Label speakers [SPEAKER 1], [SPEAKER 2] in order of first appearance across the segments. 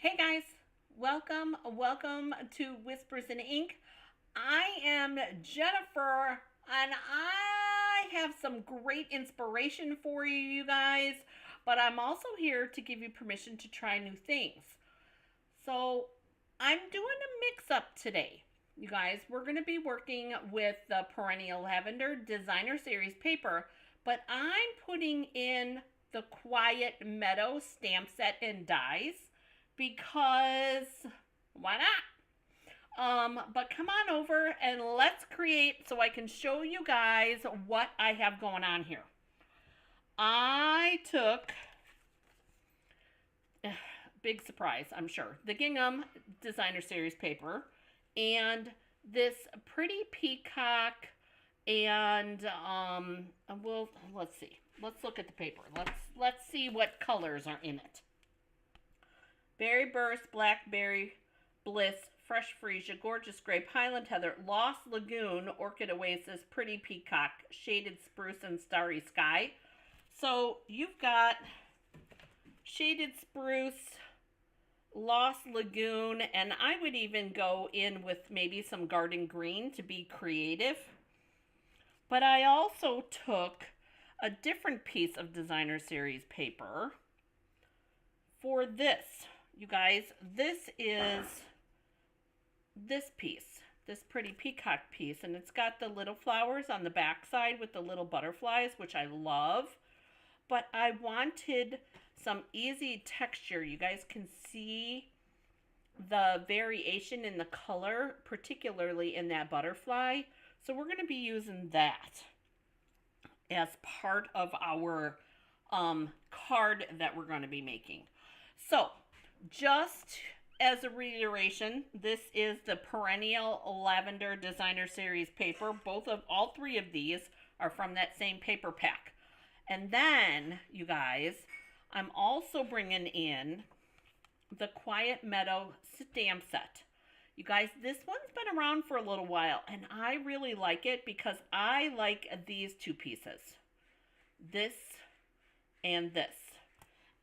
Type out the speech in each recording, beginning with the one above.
[SPEAKER 1] Hey guys, welcome to Whispers in Ink. I am Jennifer and I have some great inspiration for you guys, but I'm also here to give you permission to try new things. So, I'm doing a mix up today. You guys, we're going to be working with the Perennial Lavender Designer Series paper, but I'm putting in the Quiet Meadow stamp set and dies because why not? But come on over and let's create so I can show you guys what I have going on here. I took, big surprise, I'm sure, the Gingham Designer Series paper and this pretty peacock and well, let's see. Let's look at the paper. Let's see what colors are in it. Berry Burst, Blackberry Bliss, Fresh Freesia, Gorgeous Grape, Highland Heather, Lost Lagoon, Orchid Oasis, Pretty Peacock, Shaded Spruce, and Starry Sky. So you've got Shaded Spruce, Lost Lagoon, and I would even go in with maybe some Garden Green to be creative. But I also took a different piece of Designer Series paper for this. You guys, this is this piece, this pretty peacock piece, and it's got the little flowers on the back side with the little butterflies, which I love. But I wanted some easy texture. You guys can see the variation in the color, particularly in that butterfly. So we're going to be using that as part of our card that we're going to be making. So just as a reiteration, this is the Perennial Lavender Designer Series paper. All three of these are from that same paper pack. And then, you guys, I'm also bringing in the Quiet Meadow stamp set. You guys, this one's been around for a little while, and I really like it because I like these two pieces. This and this.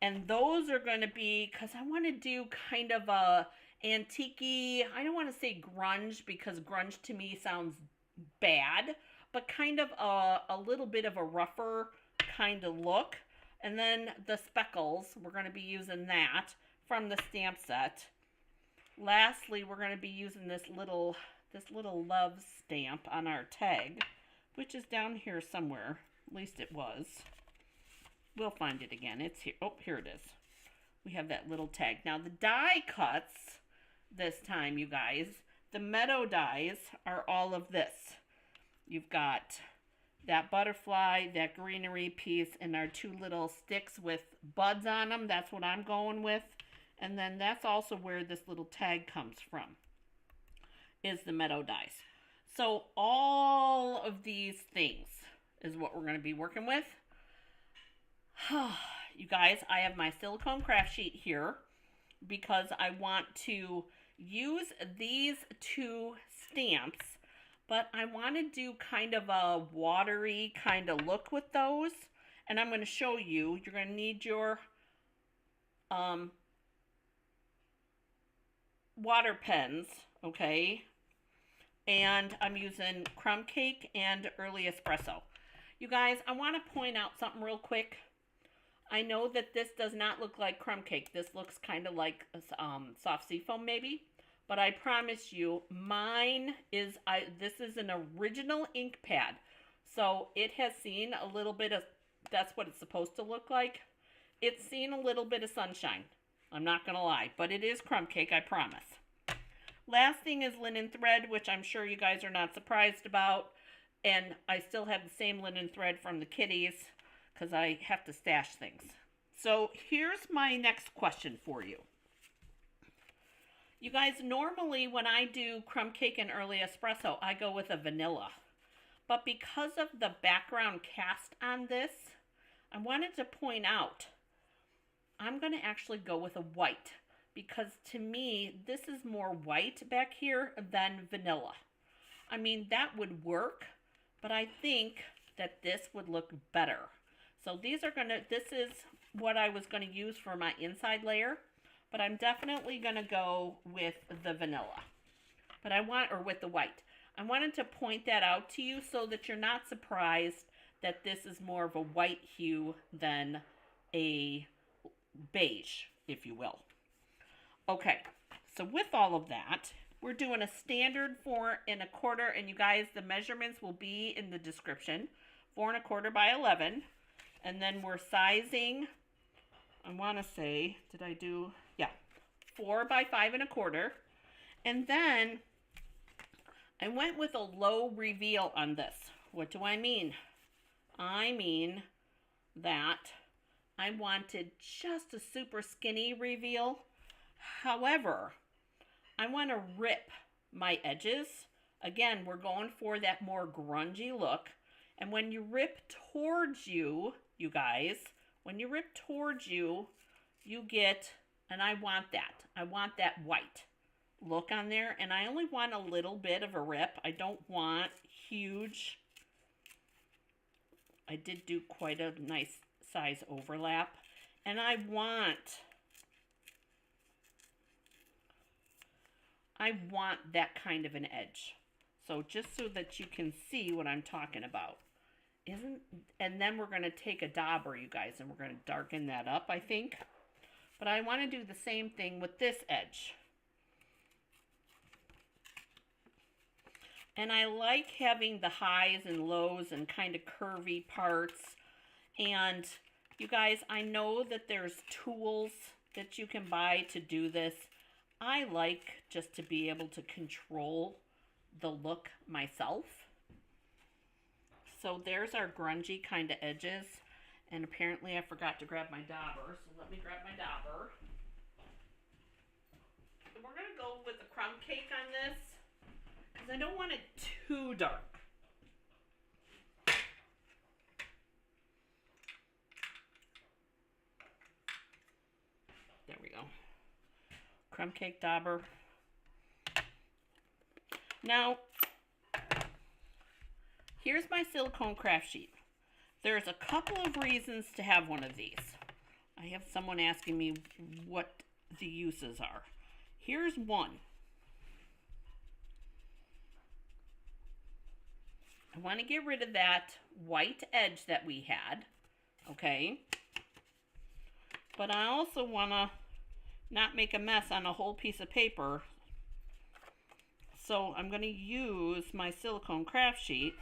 [SPEAKER 1] And those are going to be, because I want to do kind of a antique-y, I don't want to say grunge because grunge to me sounds bad, but kind of a little bit of a rougher kind of look. And then the speckles, we're going to be using that from the stamp set. Lastly, we're going to be using this little love stamp on our tag, which is down here somewhere. At least it was. We'll find it again. It's here. Oh, here it is. We have that little tag. Now, the die cuts this time, you guys, the Meadow dies are all of this. You've got that butterfly, that greenery piece, and our two little sticks with buds on them. That's what I'm going with. And then that's also where this little tag comes from, is the Meadow dies. So all of these things is what we're going to be working with. You guys, I have my silicone craft sheet here because I want to use these two stamps, but I want to do kind of a watery kind of look with those. And I'm going to show you. You're going to need your water pens, okay? And I'm using Crumb Cake and Early Espresso. You guys, I want to point out something real quick. I know that this does not look like crumb cake. This looks kind of like soft seafoam maybe. But I promise you, mine is, this is an original ink pad. So it has seen a little bit of, that's what it's supposed to look like. It's seen a little bit of sunshine. I'm not going to lie. But it is crumb cake, I promise. Last thing is linen thread, which I'm sure you guys are not surprised about. And I still have the same linen thread from the kitties, because I have to stash things. So here's my next question for you. You guys, normally when I do Crumb Cake and Early Espresso, I go with a vanilla. But because of the background cast on this, I wanted to point out, I'm going to actually go with a white. Because to me, this is more white back here than vanilla. I mean, that would work, but I think that this would look better. So this is what I was going to use for my inside layer, but I'm definitely going to go with the vanilla. But or with the white. I wanted to point that out to you so that you're not surprised that this is more of a white hue than a beige, if you will. Okay, so with all of that, we're doing a standard 4 1/4, and you guys, the measurements will be in the description. 4 1/4 by 11, and then we're sizing, I want to say, 4 by 5 1/4, and then I went with a low reveal on this. What do I mean? I mean that I wanted just a super skinny reveal. However, I want to rip my edges. Again, we're going for that more grungy look. And when you rip towards you, you guys, when you rip towards you, you get, and I want that white look on there. And I only want a little bit of a rip. I don't want huge. I did do quite a nice size overlap. And I want that kind of an edge. So just so that you can see what I'm talking about. And then we're going to take a dauber, you guys, and we're going to darken that up, I think. But I want to do the same thing with this edge. And I like having the highs and lows and kind of curvy parts. And you guys, I know that there's tools that you can buy to do this. I like just to be able to control the look myself. So there's our grungy kind of edges. And apparently I forgot to grab my dauber. So let me grab my dauber. And we're going to go with the crumb cake on this, because I don't want it too dark. There we go. Crumb cake dauber. Now, here's my silicone craft sheet. There's a couple of reasons to have one of these. I have someone asking me what the uses are. Here's one. I want to get rid of that white edge that we had, okay? But I also want to not make a mess on a whole piece of paper. So I'm going to use my silicone craft sheet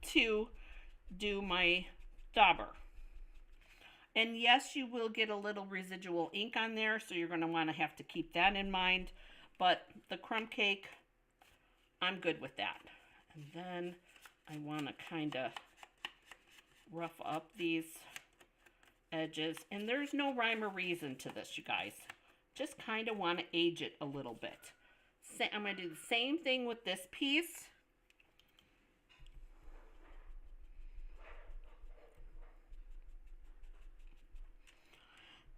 [SPEAKER 1] to do my dauber. And yes, you will get a little residual ink on there, so you're going to want to have to keep that in mind. But the crumb cake, I'm good with that. And then I want to kind of rough up these edges. And there's no rhyme or reason to this, you guys. Just kind of want to age it a little bit. I'm going to do the same thing with this piece.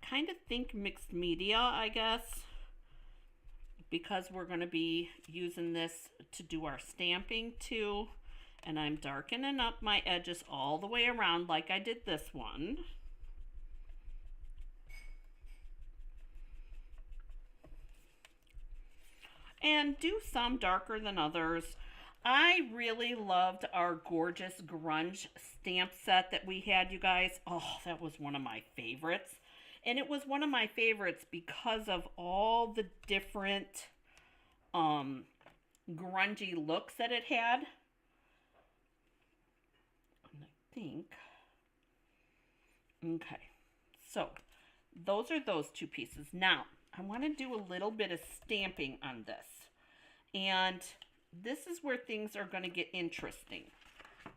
[SPEAKER 1] Kind of think mixed media, I guess, because we're going to be using this to do our stamping too. And I'm darkening up my edges all the way around like I did this one. And do some darker than others. I really loved our gorgeous grunge stamp set that we had, you guys. Oh, that was one of my favorites. And it was one of my favorites because of all the different grungy looks that it had. And I think, okay, so those are those two pieces. Now, I want to do a little bit of stamping on this. And this is where things are going to get interesting,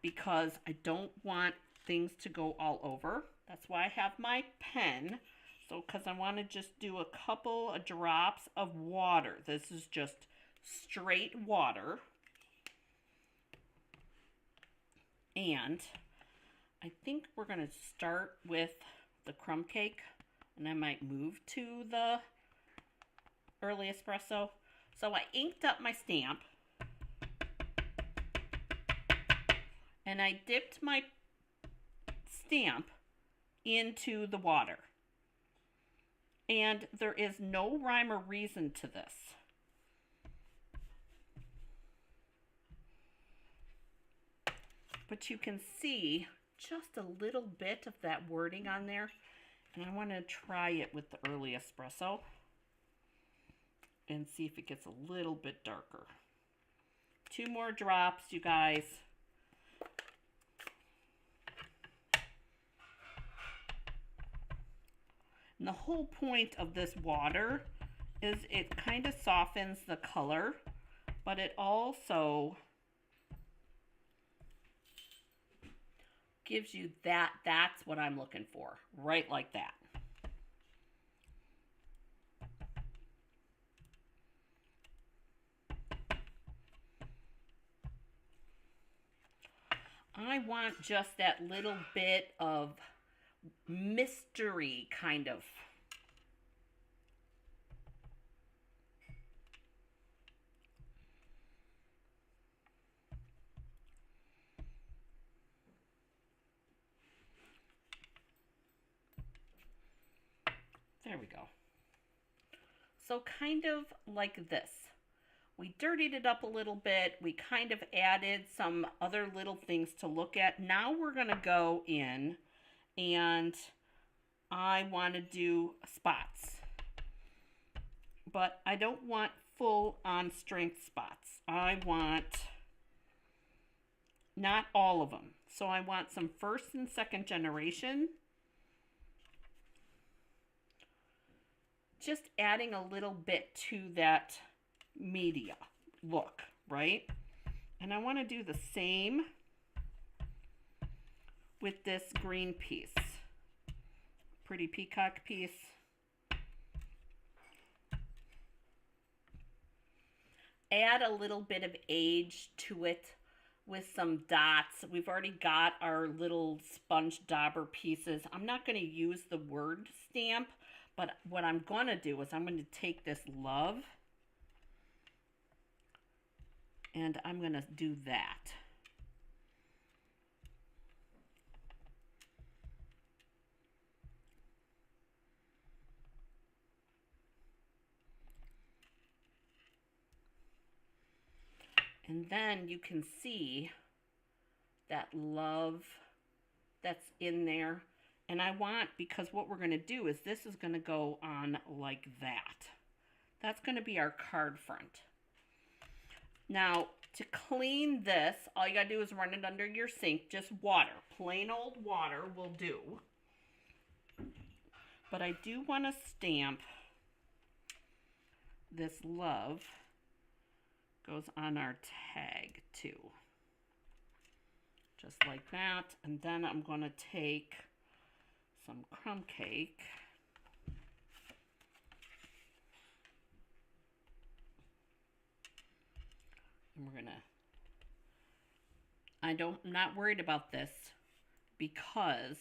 [SPEAKER 1] because I don't want things to go all over. That's why I have my pen. So, because I want to just do a couple of drops of water. This is just straight water. And I think we're going to start with the crumb cake. And I might move to the early espresso. So I inked up my stamp. And I dipped my stamp into the water. And there is no rhyme or reason to this. But you can see just a little bit of that wording on there. And I want to try it with the early espresso and see if it gets a little bit darker. 2 more drops, you guys. And the whole point of this water is it kind of softens the color, but it also gives you that's what I'm looking for, right like that. I want just that little bit of mystery kind of. There we go. So kind of like this. We dirtied it up a little bit. We kind of added some other little things to look at. Now we're going to go in and I want to do spots. But I don't want full on strength spots. I want not all of them. So I want some first and second generation. Just adding a little bit to that media look, right? And I want to do the same with this green piece. Pretty peacock piece. Add a little bit of age to it with some dots. We've already got our little sponge dauber pieces. I'm not going to use the word stamp, but what I'm going to do is I'm going to take this love and I'm going to do that. And then you can see that love that's in there. And I want, because what we're going to do is this is going to go on like that. That's going to be our card front. Now, to clean this, all you got to do is run it under your sink. Just water. Plain old water will do. But I do want to stamp this love. Goes on our tag too. Just like that. And then I'm going to take some crumb cake. And we're going to, I'm not worried about this because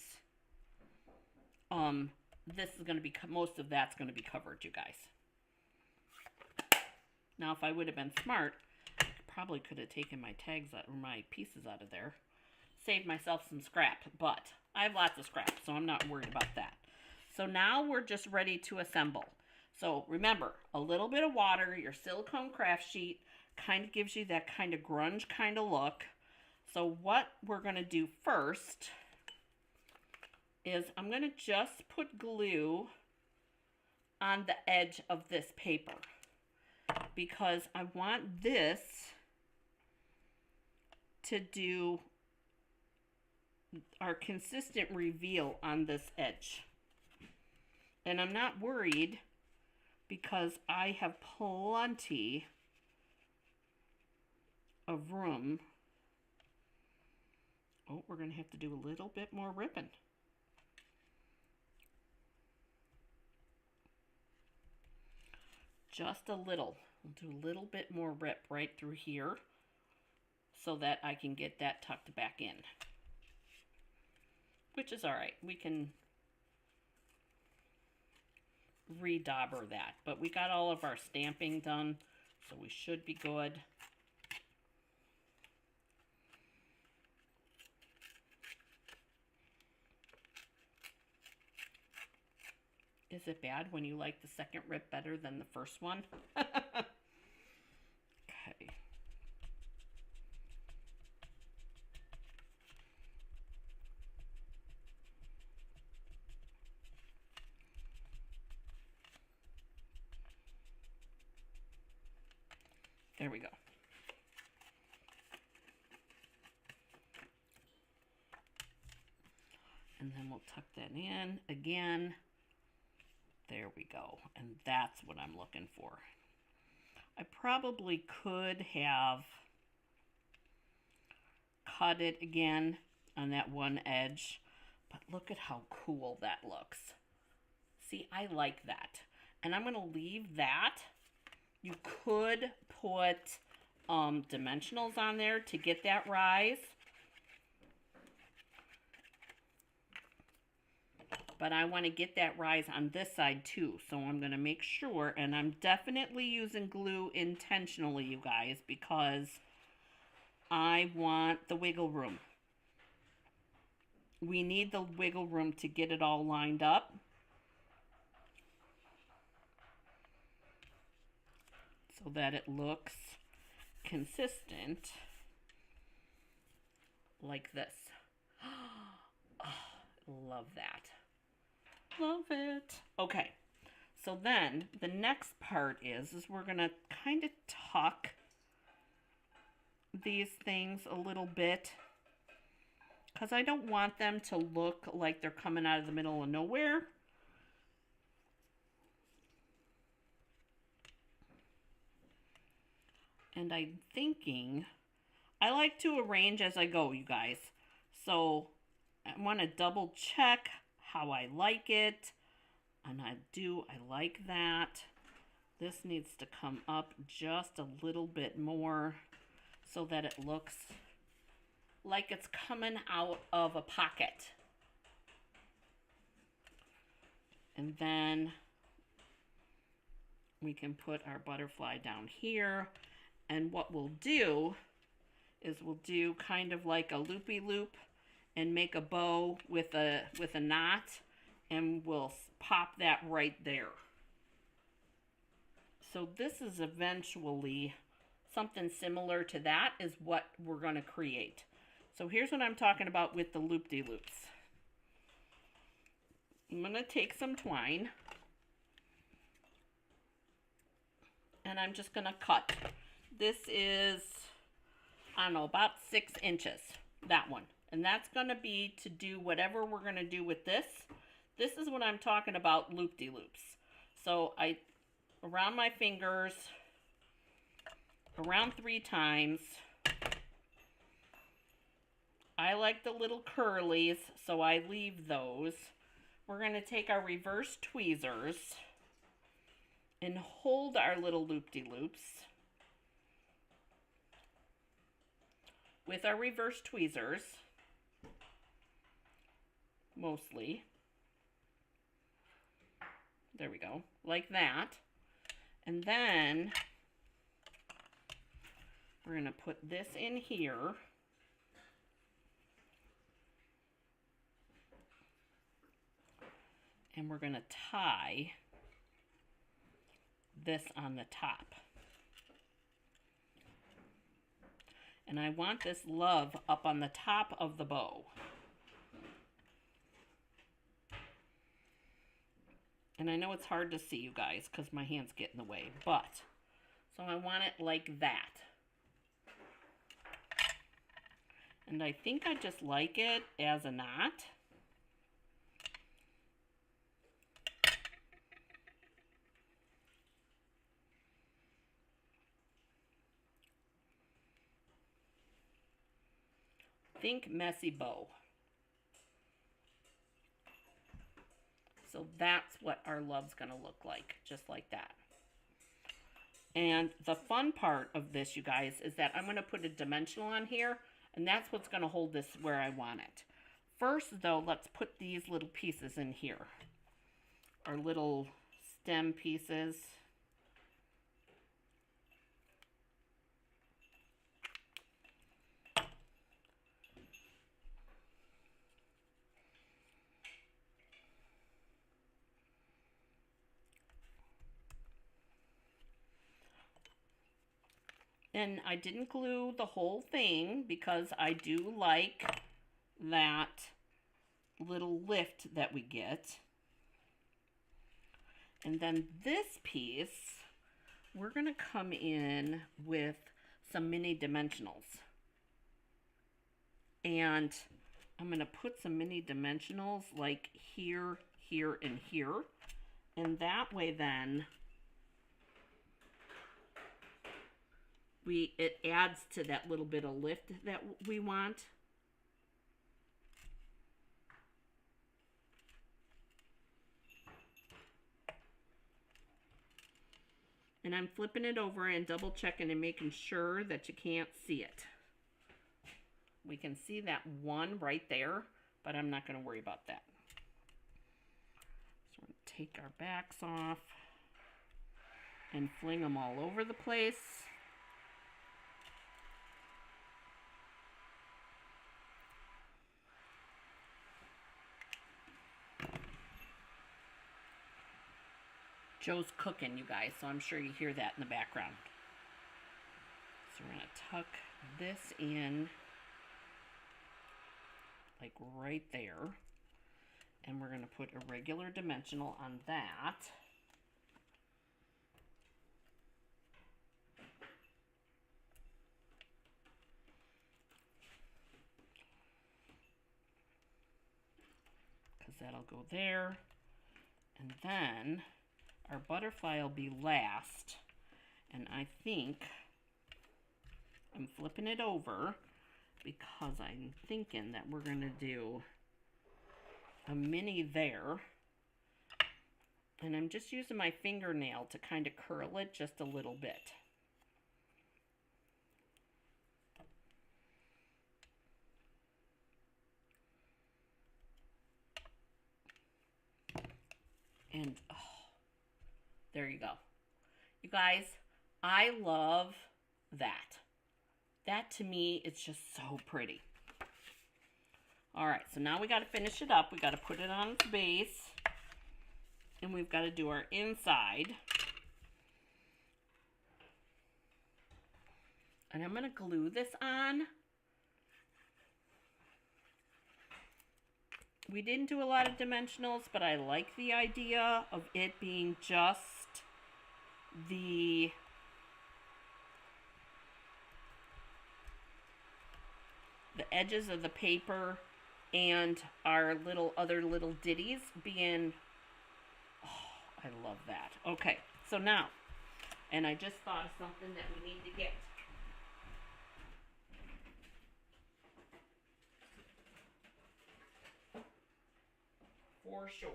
[SPEAKER 1] this is going to be, most of that's going to be covered, you guys. Now, if I would have been smart, I probably could have taken my tags out, or my pieces out of there. Saved myself some scrap, but I have lots of scrap, so I'm not worried about that. So now we're just ready to assemble. So remember, a little bit of water, your silicone craft sheet, kind of gives you that kind of grunge kind of look. So what we're going to do first is I'm going to just put glue on the edge of this paper because I want this to do our consistent reveal on this edge. And I'm not worried because I have plenty of room. Oh, we're going to have to do a little bit more ribbon. Just a little. We'll do a little bit more rip right through here so that I can get that tucked back in. Which is all right. We can redobber that. But we got all of our stamping done, so we should be good. Is it bad when you like the second rip better than the first one? Okay. There we go. And then we'll tuck that in again. There we go. And that's what I'm looking for. I probably could have cut it again on that one edge, but look at how cool that looks. See, I like that. And I'm going to leave that. You could put dimensionals on there to get that rise. But I want to get that rise on this side too. So I'm going to make sure, and I'm definitely using glue intentionally, you guys, because I want the wiggle room. We need the wiggle room to get it all lined up. So that it looks consistent like this. Oh, love that. Love it. Okay, so then the next part is we're going to kind of tuck these things a little bit because I don't want them to look like they're coming out of the middle of nowhere. And I'm thinking, I like to arrange as I go, you guys. So I want to double check how I like it. And I like that. This needs to come up just a little bit more so that it looks like it's coming out of a pocket. And then we can put our butterfly down here. And what we'll do is we'll do kind of like a loopy loop and make a bow with a knot, and we'll pop that right there. So this is eventually something similar to that is what we're going to create. So here's what I'm talking about with the loop-de-loops. I'm going to take some twine and I'm just going to cut. This is, I don't know, about 6 inches, that one. And that's going to be to do whatever we're going to do with this. This is what I'm talking about, loop-de-loops. So I, around my fingers, around 3 times. I like the little curlies, so I leave those. We're going to take our reverse tweezers and hold our little loop-de-loops with our reverse tweezers, mostly. There we go, like that. And then we're going to put this in here. And we're going to tie this on the top. And I want this love up on the top of the bow. And I know it's hard to see, you guys, because my hands get in the way. But, so I want it like that. And I think I just like it as a knot. Think messy bow. So that's what our love's going to look like, just like that. And the fun part of this, you guys, is that I'm going to put a dimensional on here, and that's what's going to hold this where I want it. First, though, let's put these little pieces in here. Our little stem pieces. And I didn't glue the whole thing because I do like that little lift that we get. And then this piece, we're going to come in with some mini dimensionals. And I'm going to put some mini dimensionals like here, here, and here. And that way then, it adds to that little bit of lift that we want. And I'm flipping it over and double checking and making sure that you can't see it. We can see that one right there, but I'm not going to worry about that. So we're going to take our backs off and fling them all over the place. Joe's cooking, you guys, so I'm sure you hear that in the background. So we're going to tuck this in like right there. And we're going to put a regular dimensional on that. Because that'll go there. And then our butterfly will be last, and I think I'm flipping it over because I'm thinking that we're going to do a mini there, and I'm just using my fingernail to kind of curl it just a little bit. And oh, there you go. You guys, I love that. That to me, it's just so pretty. All right, so now we got to finish it up. We got to put it on its base. And we've got to do our inside. And I'm going to glue this on. We didn't do a lot of dimensionals, but I like the idea of it being just the edges of the paper and our other little ditties being, oh, I love that. Okay, so now, and I just thought of something that we need to get. For sure.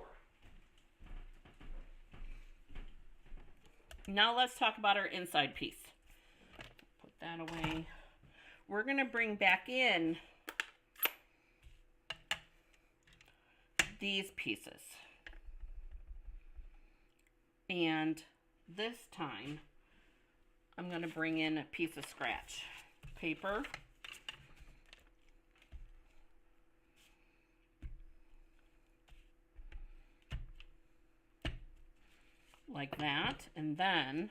[SPEAKER 1] Now let's talk about our inside piece. Put that away. We're going to bring back in these pieces. And this time, I'm going to bring in a piece of scratch paper. Like that, and then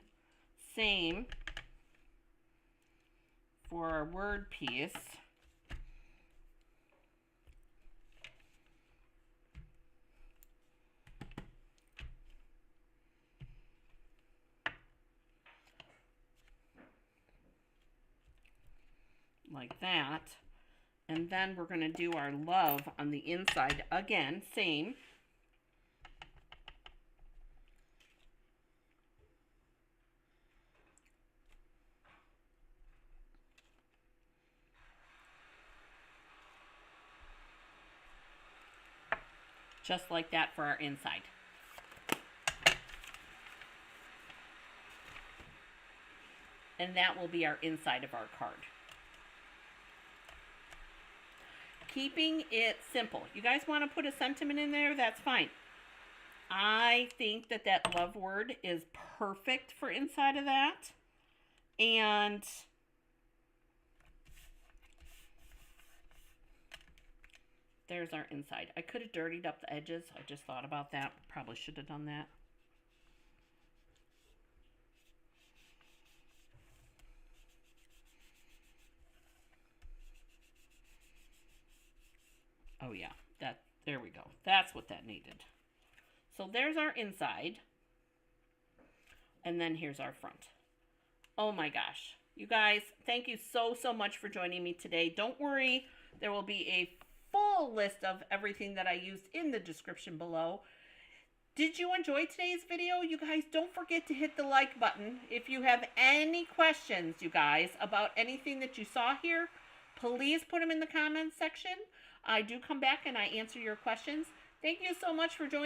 [SPEAKER 1] same for our word piece. Like that, and then we're going to do our love on the inside again, same. Just like that for our inside. And that will be our inside of our card. Keeping it simple. You guys want to put a sentiment in there? That's fine. I think that that love word is perfect for inside of that. And there's our inside. I could have dirtied up the edges. I just thought about that. Probably should have done that. Oh yeah, there we go. That's what that needed. So there's our inside. And then here's our front. Oh my gosh. You guys, thank you so much for joining me today. Don't worry, there will be a full list of everything that I used in the description below. Did you enjoy today's video? You guys, don't forget to hit the like button. If you have any questions, you guys, about anything that you saw here, please put them in the comments section. I do come back and I answer your questions. Thank you so much for joining.